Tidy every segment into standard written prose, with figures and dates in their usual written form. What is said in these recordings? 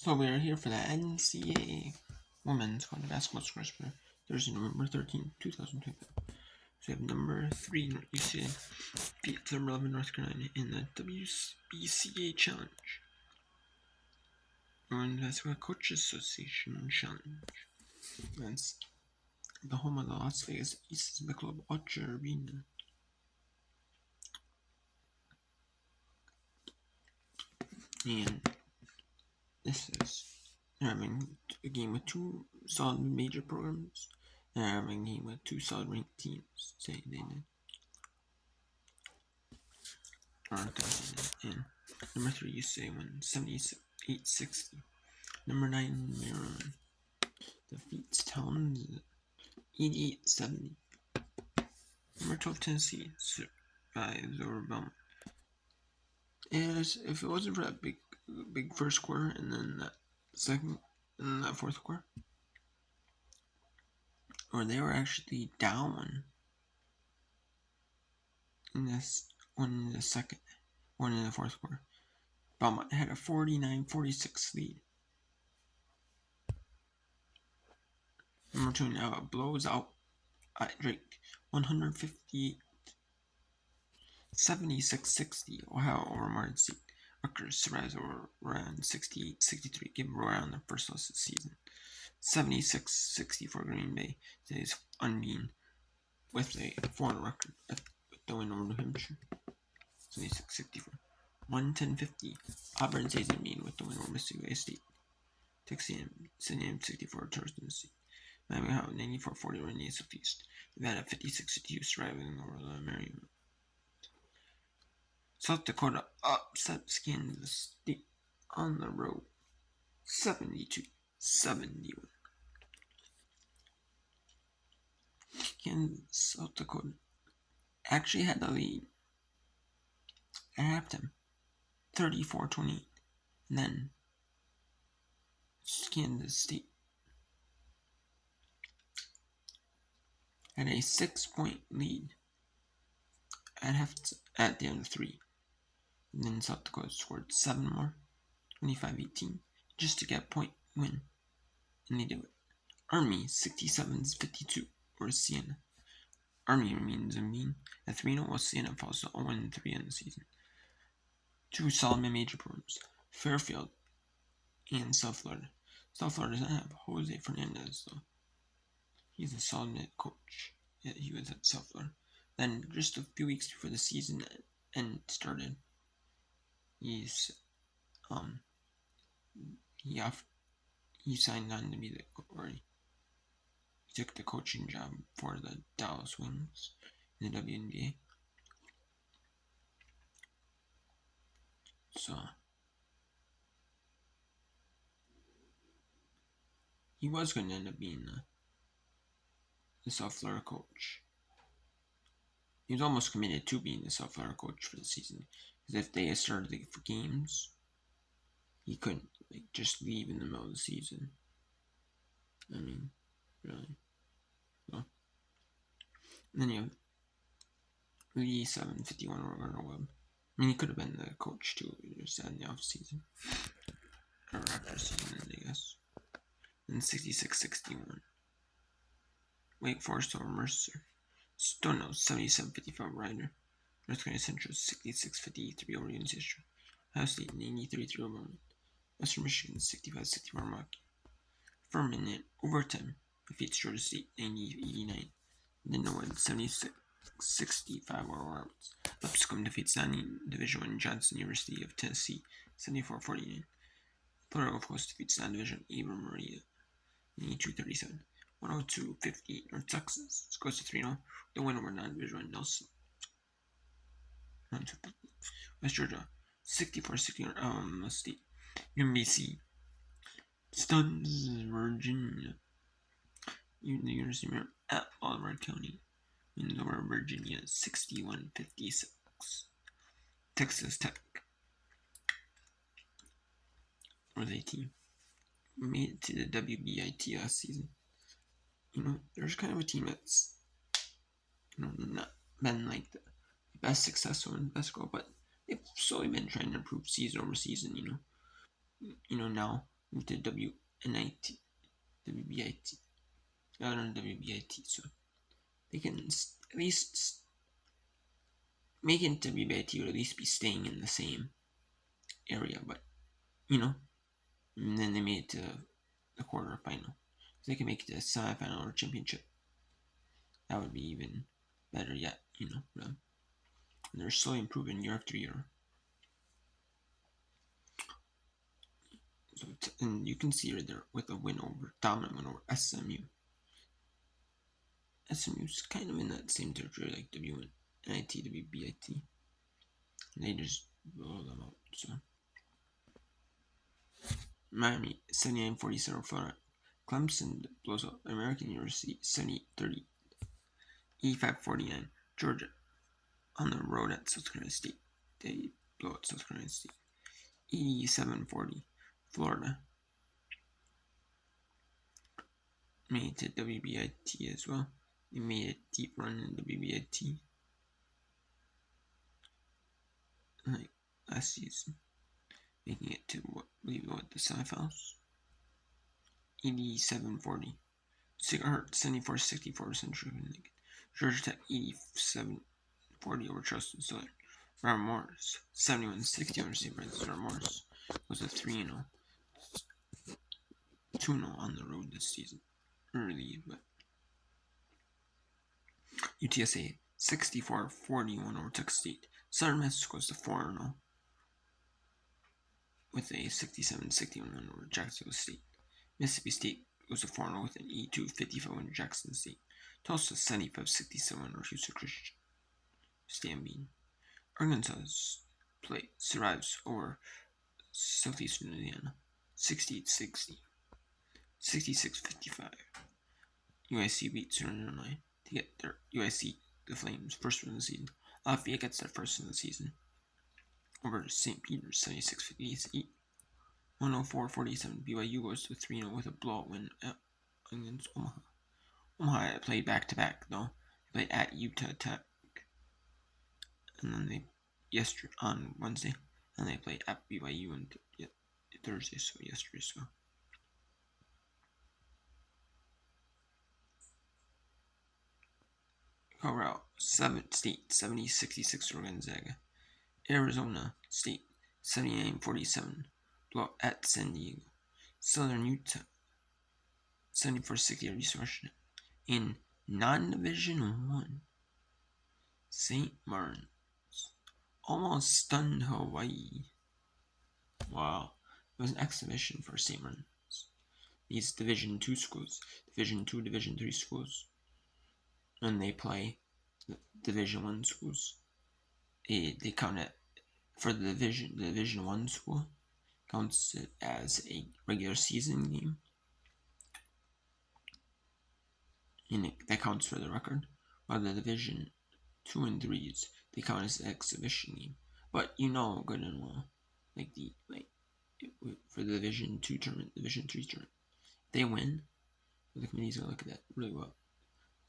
So we are here for the NCAA Women's College Basketball Scores for Thursday, November 13, 2025. So we have number 3 UCLA beat number 11 North Carolina in the WBCA Challenge. Women's Basketball Coaches Association Challenge. That's the home of the Las Vegas Aces Michelob Ultra Arena. And this is having a game with two solid major programs. They're having a game with two solid ranked teams. Say they did. And number 3 UCLA won 78-60. Number 9 Maryland defeats Towns 88-70. Number 12 Tennessee survives over Belmont. As if it wasn't for that big first quarter and then that second and that fourth quarter, or they were actually down in this one in the second, one in the fourth quarter. Belmont had a 49-46 lead. Number 2 now blows out at Drake 158 76-60. Ohio over Martin State. Rutgers survives over around 68-63. Give around the first loss of the season. 76-60 for Green Bay. Stays unbeaten with a 4-1 record with the win over New Hampshire. 76-64. 110-50. Auburn stays unbeaten with the win over Mississippi State. Texas A&M 64 towards Tennessee. Miami Ohio 94-40 over the Southeast. Nevada 56-62 surviving over the Maryland. South Dakota upsets Kansas State on the road 72-71. South Dakota actually had the lead at halftime 34-28. And then Kansas State had a 6-point lead at the end of 3. And then South Dakota scored 7 more, 25-18, just to get a point win. And they do it. Army 67-52 over Siena. Army remains unbeaten at 3-0 while Siena falls to 0-3 in the season. Two solid major programs, Fairfield and South Florida. South Florida doesn't have Jose Fernandez, though. He's a solid coach. Yeah, he was at South Florida. Then, just a few weeks before the season started, he signed on to be he took the coaching job for the Dallas Wings in the WNBA. So he was going to end up being the South Florida coach. He was almost committed to being the South Florida coach for the season. Because if they had started the games, he couldn't just leave in the middle of the season. I mean, really. So, and then you have 87-51 over Gardner Webb. I mean, he could have been the coach too, just in the off season or after season, I guess. And 66-61. Wake Forest over Mercer. Stono 77-55 Ryder. North Carolina Central 66-53 over Union History. Ohio State 93-3 over Maryland. Western Michigan 65-64 Milwaukee. Furman in overtime defeats Georgia State 90-89. Then no one 76-65 over Roberts. Lipscomb defeats non-Division I Johnson University of Tennessee 74-49. Florida Gulf Coast defeats non-Division Ave Maria 92-37. 102-50 North Texas goes to 3-0. The win over non-Division I Nelson. West Georgia 64-60 Alabama State. UMBC stuns Virginia. The University of Maryland at Baltimore County wins over Virginia 61-56. Texas Tech was a team made it to the WBIT last season. There's kind of a team that's not been like the best successful in basketball, but they've slowly been trying to improve season over season. Now moved to WNIT, WBIT, rather than WBIT, so they can at least make it WBIT, or at least be staying in the same area. But and then they made it to the quarterfinal. So they can make it to the semifinal or championship. That would be even better yet, And they're slowly improving year after year. So and you can see right there with a dominant win over SMU. SMU's kind of in that same territory like WNIT, WBIT. They just blow them out. So Miami 79-47 Florida. Clemson blows out American University 70-30. 85-49. Georgia on the road at South Carolina State. They blow out South Carolina State 87-40. Florida made it to WBIT as well. They made a deep run in WBIT like last season, making it to the semifinals. 87-40. Cigar Heart 74-64 Central League. Georgia Tech 87-40 over Charleston Southern. Robert Morris 71-60 over St. Francis. Robert Morris was a 3-0. 2-0 on the road this season. Early, but UTSA 64-41 over Texas State. Southern Miss goes to 4-0 with a 67-61 over Jacksonville State. Mississippi State goes to 4-0 with an 82-55 over Jackson State. Tulsa 75-67 over Houston Christian. Stampede. Arkansas survives over Southeastern Indiana 68-60. 66-55. USC beats Southern Illinois to get their USC the Flames first win of the season. Lafayette gets their first win of the season over St. Peter's 76-58. 104-47. BYU goes to 3-0 with a blowout win against Omaha. Omaha played back-to-back though. They played at Utah Tech, and then on Wednesday, and they played at BYU on Thursday, so yesterday. So Colorado State 70-66 over Gonzaga. Arizona State 79-47 blowout at San Diego. Southern Utah 74-60 over East Washington. In non-Division 1, St. Martin's almost stunned Hawaii. Wow. It was an exhibition for St. Martin's. These Division 2 schools, Division 2, Division 3 schools, when they play the Division 1 schools, they count it for the Division 1 school, counts it as a regular season game. And that counts for the record. While the Division 2 and 3s, they count as an exhibition game. But good and well, for the Division 2 tournament, Division 3 tournament, they win. The committee's gonna look at that really well.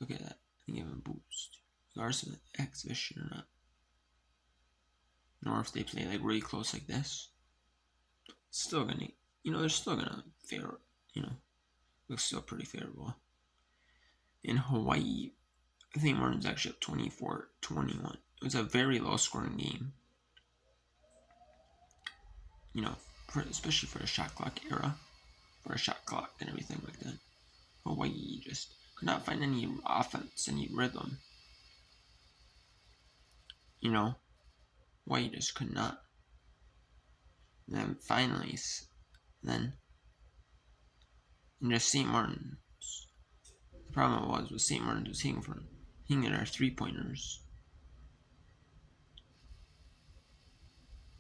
Look at that and give them a boost, regardless of the exhibition or not. Nor if they play really close like this, still gonna, they're still gonna favor, looks still pretty favorable. In Hawaii, I think Martin's actually up 24-21. It was a very low scoring game. Especially for a shot clock era, for a shot clock and everything like that. Hawaii just could not find any offense, any rhythm. Hawaii just could not. And then finally, just St. Martin's. The problem was St. Martin's was hitting at our 3-pointers.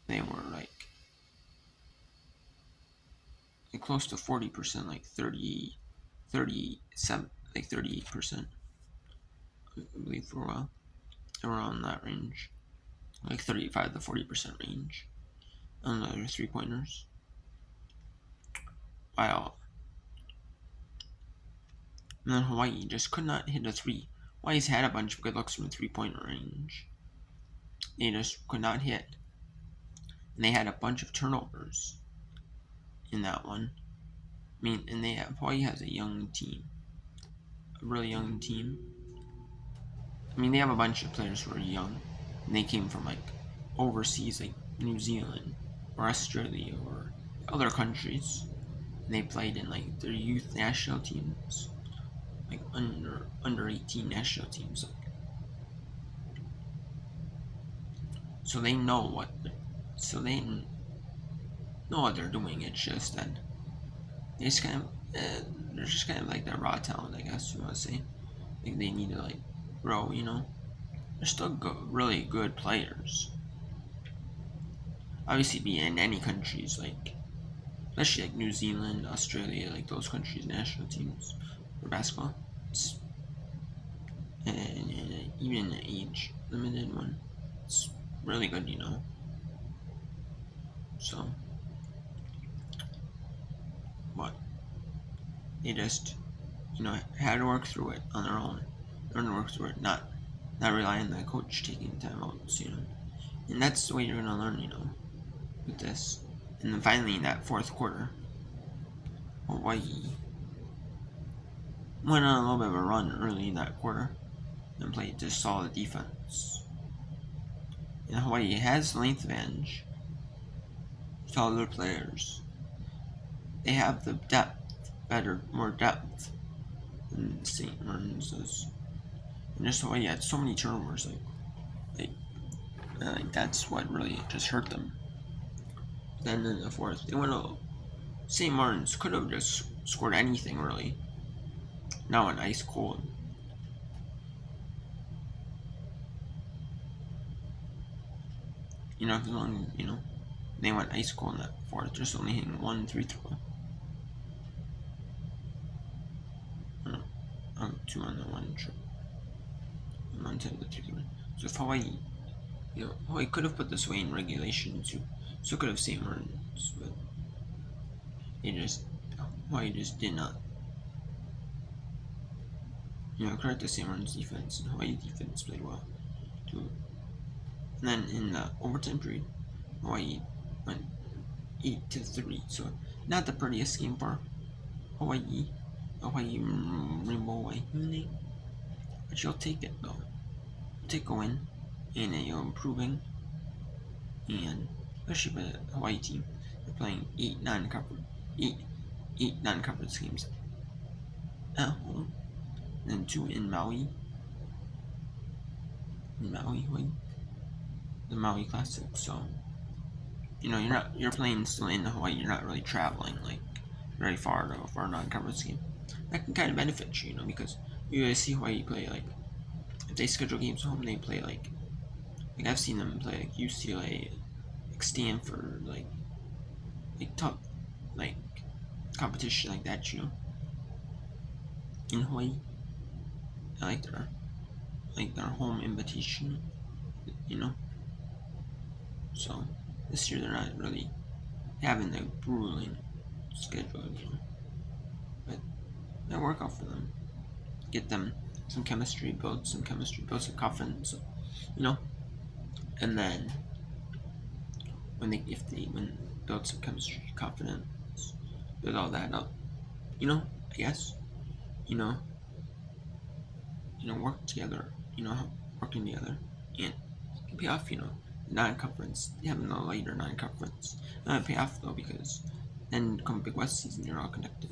They were close to 40%, 37, 38%. I believe for a while. They were on that range. 35 to 40% range on the other 3-pointers. Wow. And then Hawaii just could not hit a 3. Hawaii's had a bunch of good looks from the 3-pointer range. They just could not hit. And they had a bunch of turnovers in that one. mean, and Hawaii has a young team, a really young team. I mean, they have a bunch of players who are young, and they came from like overseas, like New Zealand or Australia or other countries. And they played in like their youth national teams, like under 18 national teams. So they know what, they're doing. It's just that they just kind of, they're just kind of like the raw talent, I guess you want to say. Like they need to like grow, They're still really good players. Obviously, be in any countries, like especially like New Zealand, Australia, like those countries' national teams for basketball. And even an age limited one, it's really good. So, but they just, had to work through it on their own. Learn to work through it, not rely on the coach taking timeouts. And that's the way you're gonna learn, with this. And then finally, in that fourth quarter, Hawaii went on a little bit of a run early in that quarter and played just solid defense. And Hawaii has length advantage. Taller players. They have the more depth than St. Martin's does. And just Hawaii had so many turnovers, like that's what really just hurt them. Then in the fourth, they went all. St. Martin's could have just scored anything really. Now an ice cold. As long as they went ice cold in that fourth, just only hitting 1 free throw. 2 on the one trip. 1 to the 3 one. So if Hawaii could have put this away in regulation too. So could have St. Martin's, but Hawaii just did not. Credit to St. Martin's defense, and Hawaii defense played well too. And then in the overtime period, Hawaii went 8-3. So not the prettiest game for Hawaii Rainbow Wahine, but you'll take it though. Take a win, and you're improving, and especially for the Hawaii team, they're playing 8 non-conference games at home, and then 2 in Maui, Hawaii, the Maui Classic. So you're playing still in Hawaii. You're not really traveling like very far for a non-conference game. That can kind of benefit you, because you guys see Hawaii play like if they schedule games home, they play like I've seen them play like UCLA, like Stanford, like tough like competition like that, in Hawaii. I like their home invitation, So this year they're not really having a grueling schedule, but that work out for them. Get them some chemistry, build some confidence, and then when build some chemistry, confidence, build all that up, I guess, work together, working together, and pay off, non-conference, having a lighter non-conference. Not pay off though, because then come Big West season, you're all connected.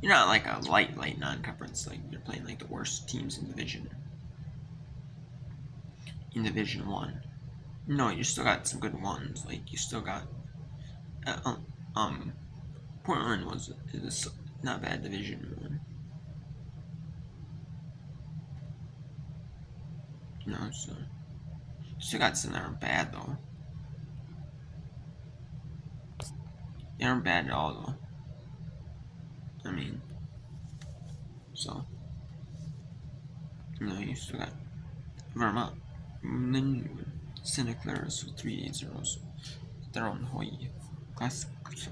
You're not like a light non-conference, like you're playing like the worst teams in Division 1. No, you still got some good ones. Like you still got, Portland is not bad Division 1. So still got some that aren't bad though. They aren't bad at all though. I mean, so you still got Vermont, and then Santa Clara, so 3-8-0. So they're on Hawaii Classic. So